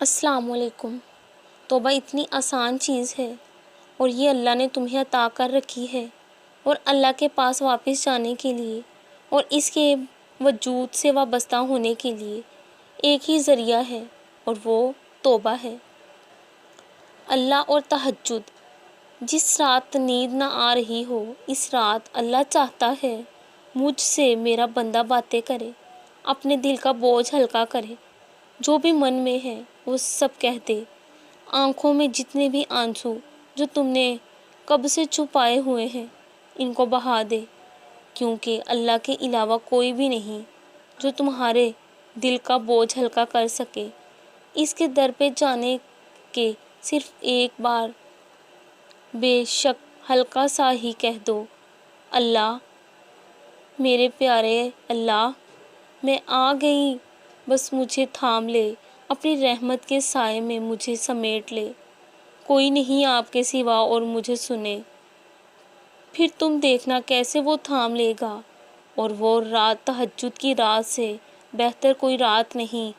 السلام علیکم۔ توبہ اتنی آسان چیز ہے اور یہ اللہ نے تمہیں عطا کر رکھی ہے، اور اللہ کے پاس واپس جانے کے لیے اور اس کے وجود سے وابستہ ہونے کے لیے ایک ہی ذریعہ ہے، اور وہ توبہ ہے۔ اللہ اور تہجد۔ جس رات نیند نہ آ رہی ہو، اس رات اللہ چاہتا ہے مجھ سے میرا بندہ باتیں کرے، اپنے دل کا بوجھ ہلکا کرے، جو بھی من میں ہے وہ سب کہہ دے، آنکھوں میں جتنے بھی آنسو جو تم نے کب سے چھپائے ہوئے ہیں ان کو بہا دے، کیونکہ اللہ کے علاوہ کوئی بھی نہیں جو تمہارے دل کا بوجھ ہلکا کر سکے۔ اس کے در پہ جانے کے صرف ایک بار بے شک ہلکا سا ہی کہہ دو، اللہ، میرے پیارے اللہ، میں آ گئی، بس مجھے تھام لے، اپنی رحمت کے سائے میں مجھے سمیٹ لے، کوئی نہیں آپ کے سوا اور مجھے سنے۔ پھر تم دیکھنا کیسے وہ تھام لے گا، اور وہ رات تہجد کی رات سے بہتر کوئی رات نہیں